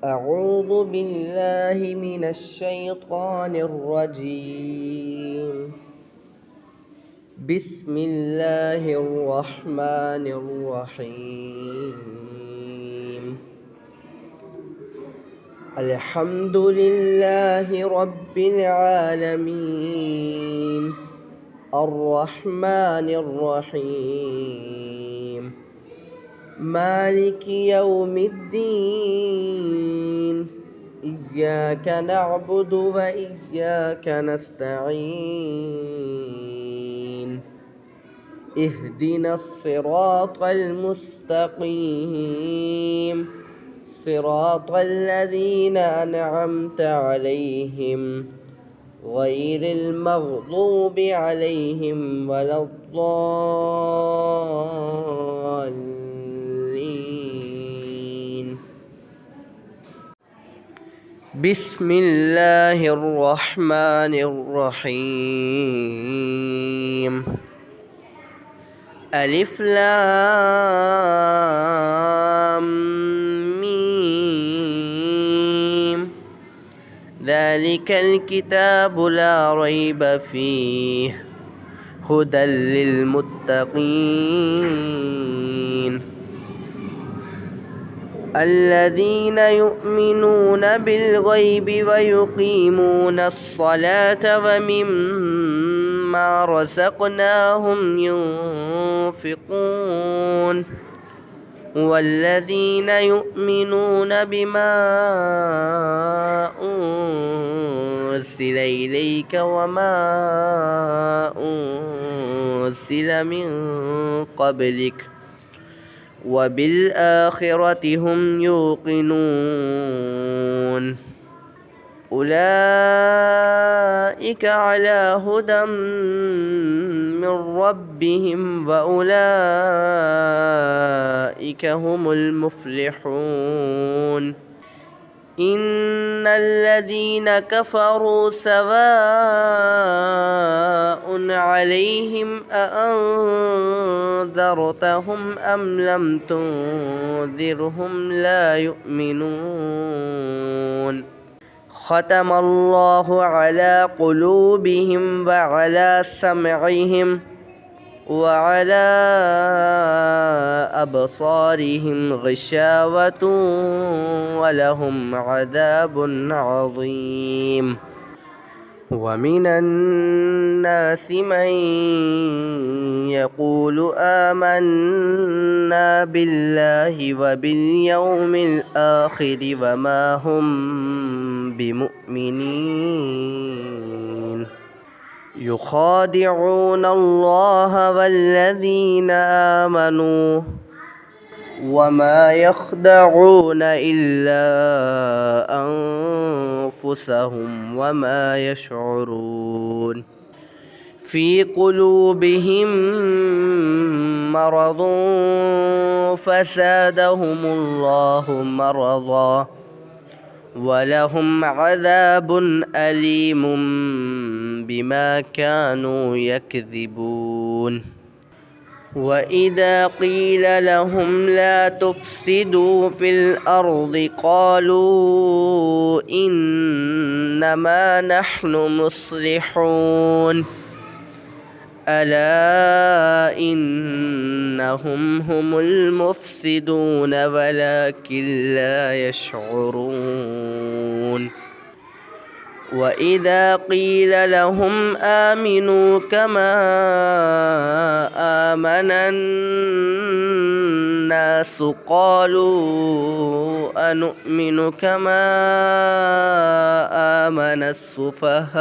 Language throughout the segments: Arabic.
أعوذ بالله من الشيطان الرجيم. بسم الله الرحمن الرحيم. الحمد لله رب العالمين الرحمن الرحيم مالك يوم الدين إياك نعبد وإياك نستعين اهدنا الصراط المستقيم صراط الذين أنعمت عليهم غير المغضوب عليهم ولا الضالين. بسم الله الرحمن الرحيم. ألف لام ميم ذلك الكتاب لا ريب فيه هدى للمتقين الذين يؤمنون بالغيب ويقيمون الصلاة ومما رزقناهم ينفقون والذين يؤمنون بما أنزل إليك وما أنزل من قبلك وبالآخرة هم يوقنون أولئك على هدى من ربهم وأولئك هم المفلحون إن الذين كفروا سواء عليهم أأنذرتهم أم لم تنذرهم لا يؤمنون ختم الله على قلوبهم وعلى سمعهم وعلى أبصارهم غشاوة ولهم عذاب عظيم ومن الناس من يقول آمنا بالله وباليوم الآخر وما هم بمؤمنين يخادعون الله والذين آمنوا وما يخدعون إلا أنفسهم وما يشعرون في قلوبهم مرض فزادهم الله مرضا ولهم عذاب أليم بما كانوا يكذبون وإذا قيل لهم لا تفسدوا في الأرض قالوا إنما نحن مصلحون ألا إنهم هم المفسدون ولكن لا يشعرون وإذا قيل لهم آمنوا كما آمن الناس قالوا أنؤمن كما آمن السفهاء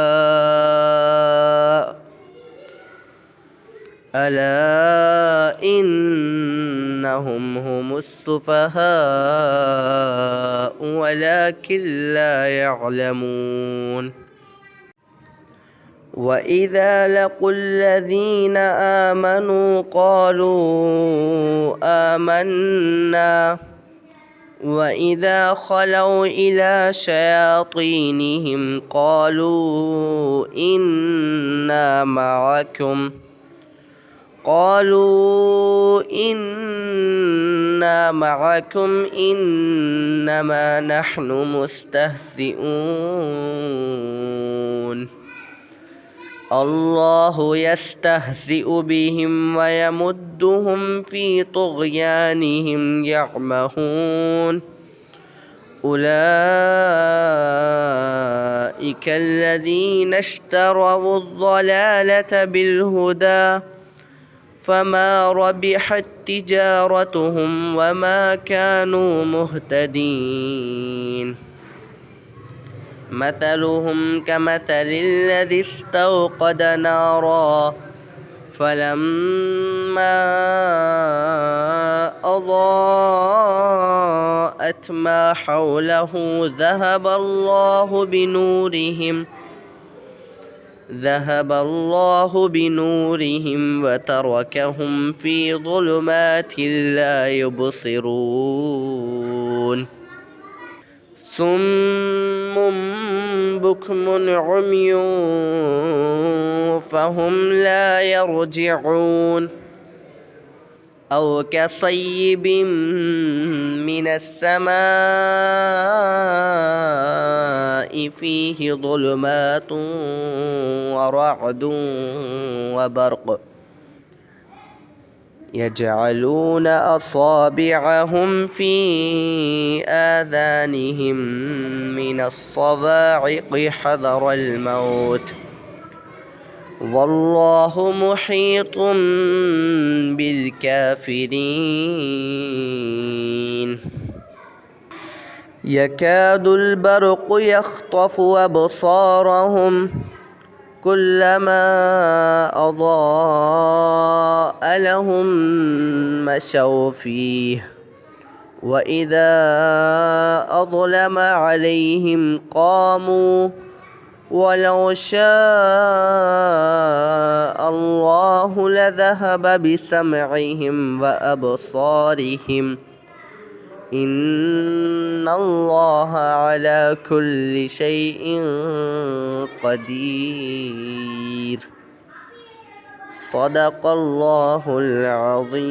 ألا إنهم هم السفهاء ولكن لا يعلمون وإذا لقوا الذين آمنوا قالوا آمنا وإذا خلوا إلى شياطينهم قالوا إنا معكم قالوا إنا إنا معكم إنما نحن مستهزئون الله يستهزئ بهم ويمدهم في طغيانهم يعمهون أولئك الذين اشتروا الضلالة بالهدى فما ربحت تجارتهم وما كانوا مهتدين مثلهم كمثل الذي استوقد نارا فلما أضاءت ما حوله ذهب الله بنورهم وتركهم في ظلمات لا يبصرون صم بكم عمي فهم لا يرجعون أو كصيب من السماء فيه ظلمات ورعد وبرق يجعلون أصابعهم في آذانهم من الصواعق حذر الموت والله محيط بالكافرين يكاد البرق يخطف أبصارهم كلما أضاء لهم مشوا فيه وإذا أظلم عليهم قاموا ولو شاء الله لذهب بسمعهم وأبصارهم إن الله على كل شيء قدير صدق الله العظيم.